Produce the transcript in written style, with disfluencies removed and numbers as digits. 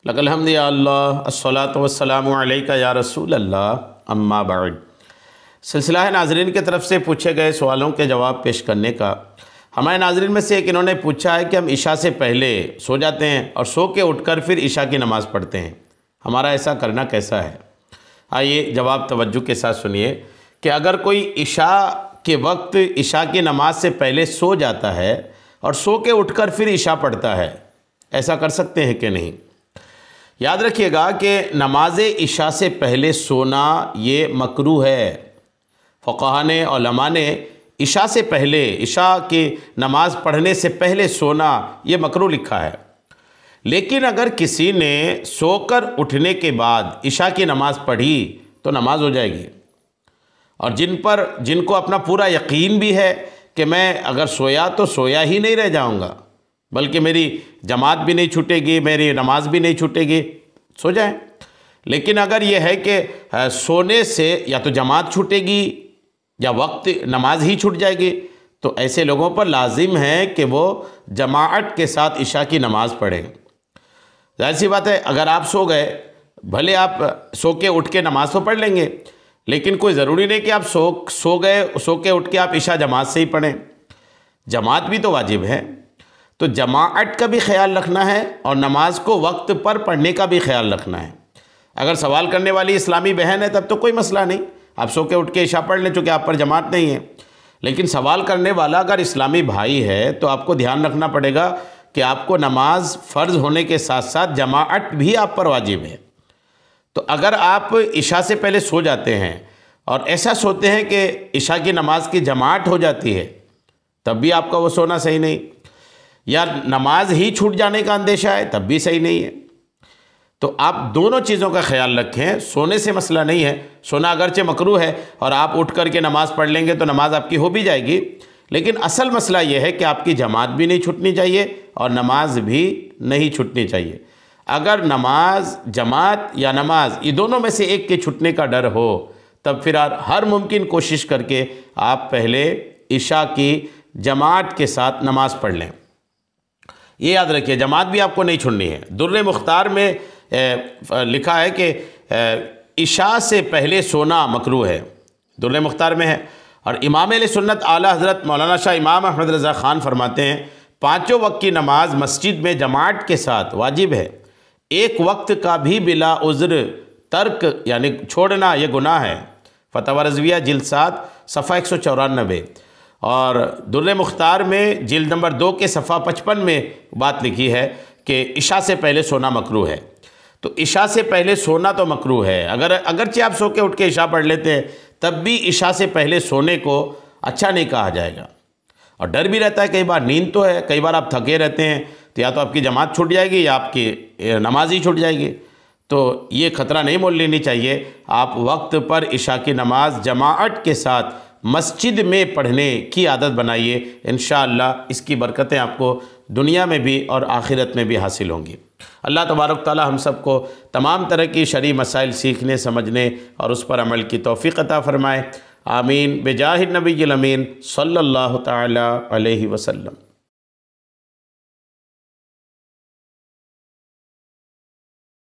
لک الحمد یا اللہ الصلاۃ والسلام علیکہ یا رسول اللہ اما بعد۔ سلسلہ ناظرین کی طرف سے پوچھے گئے سوالوں کے جواب پیش کرنے کا۔ ہمارے ناظرین میں سے ایک انہوں نے پوچھا ہے کہ ہم عشاء سے پہلے سو جاتے ہیں اور سو کے اٹھ کر پھر عشاء کی نماز پڑھتے ہیں، ہمارا ایسا کرنا کیسا ہے؟ آئیے جواب توجہ کے ساتھ سنیے کہ اگر کوئی عشاء کے وقت عشاء کی نماز سے پہلے سو جاتا ہے اور سو کے اٹھ کر پھر عشاء پڑھتا ہے، ایسا کر سکتے ہیں کہ نہیں؟ یاد رکھیے گا کہ نماز عشاء سے پہلے سونا یہ مکروہ ہے۔ فقہاء نے علماء نے عشاء سے پہلے، عشاء کی نماز پڑھنے سے پہلے سونا یہ مکروہ لکھا ہے۔ لیکن اگر کسی نے سو کر اٹھنے کے بعد عشاء کی نماز پڑھی تو نماز ہو جائے گی، اور جن کو اپنا پورا یقین بھی ہے کہ میں اگر سویا تو سویا ہی نہیں رہ جاؤں گا، بلکہ میری جماعت بھی نہیں چھوٹے گی، میری نماز بھی نہیں چھوٹے گی، سو جائیں۔ لیکن اگر یہ ہے کہ سونے سے یا تو جماعت چھوٹے گی یا وقت نماز ہی چھوٹ جائے گی، تو ایسے لوگوں پر لازم ہے کہ وہ جماعت کے ساتھ عشاء کی نماز پڑھیں۔ ظاہر سی بات ہے، اگر آپ سو گئے، بھلے آپ سو کے اٹھ کے نماز تو پڑھ لیں گے، لیکن کوئی ضروری نہیں کہ آپ سو گئے، سو کے اٹھ کے آپ عشاء جماعت سے ہی پڑھیں۔ جماعت بھی تو واجب ہے، تو جماعت کا بھی خیال رکھنا ہے اور نماز کو وقت پر پڑھنے کا بھی خیال رکھنا ہے۔ اگر سوال کرنے والی اسلامی بہن ہے تب تو کوئی مسئلہ نہیں، آپ سو کے اٹھ کے عشاء پڑھ لیں چونکہ آپ پر جماعت نہیں ہے۔ لیکن سوال کرنے والا اگر اسلامی بھائی ہے تو آپ کو دھیان رکھنا پڑے گا کہ آپ کو نماز فرض ہونے کے ساتھ ساتھ جماعت بھی آپ پر واجب ہے۔ تو اگر آپ عشاء سے پہلے سو جاتے ہیں اور ایسا سوتے ہیں کہ عشاء کی نماز کی جماعت ہو جاتی ہے، تب بھی آپ کا وہ سونا صحیح نہیں، یا نماز ہی چھوٹ جانے کا اندیشہ ہے تب بھی صحیح نہیں ہے۔ تو آپ دونوں چیزوں کا خیال رکھیں۔ سونے سے مسئلہ نہیں ہے، سونا اگرچہ مکروہ ہے اور آپ اٹھ کر کے نماز پڑھ لیں گے تو نماز آپ کی ہو بھی جائے گی، لیکن اصل مسئلہ یہ ہے کہ آپ کی جماعت بھی نہیں چھوٹنی چاہیے اور نماز بھی نہیں چھوٹنی چاہیے۔ اگر نماز، جماعت یا نماز یہ دونوں میں سے ایک کے چھوٹنے کا ڈر ہو تب پھر ہر ممکن کوشش کر کے آپ پہلے عشاء کی جماعت کے ساتھ نماز پڑھ لیں۔ یہ یاد رکھیے، جماعت بھی آپ کو نہیں چھوڑنی ہے۔ در مختار میں لکھا ہے کہ عشاء سے پہلے سونا مکروہ ہے، در مختار میں ہے۔ اور امام اہل سنت اعلیٰ حضرت مولانا شاہ امام احمد رضا خان فرماتے ہیں، پانچوں وقت کی نماز مسجد میں جماعت کے ساتھ واجب ہے، ایک وقت کا بھی بلا عذر ترک یعنی چھوڑنا یہ گناہ ہے۔ فتاوی رضویہ جلد 7 صفحہ 194، اور در مختار میں جلد نمبر 2 کے صفحہ 55 میں بات لکھی ہے کہ عشاء سے پہلے سونا مکروہ ہے۔ تو عشاء سے پہلے سونا تو مکروہ ہے، اگرچہ آپ سو کے اٹھ کے عشاء پڑھ لیتے ہیں تب بھی عشاء سے پہلے سونے کو اچھا نہیں کہا جائے گا، اور ڈر بھی رہتا ہے، کئی بار نیند تو ہے، کئی بار آپ تھکے رہتے ہیں تو یا تو آپ کی جماعت چھوٹ جائے گی یا آپ کی نماز ہی چھوٹ جائے گی، تو یہ خطرہ نہیں مول لینی چاہیے۔ آپ وقت پر عشاء کی نماز جماعت کے ساتھ مسجد میں پڑھنے کی عادت بنائیے، انشاءاللہ اس کی برکتیں آپ کو دنیا میں بھی اور آخرت میں بھی حاصل ہوں گی۔ اللہ تبارک تعالی ہم سب کو تمام طرح کی شرعی مسائل سیکھنے، سمجھنے اور اس پر عمل کی توفیق عطا فرمائے، آمین، بجاہ النبی الامین صلی اللہ تعالی علیہ وسلم۔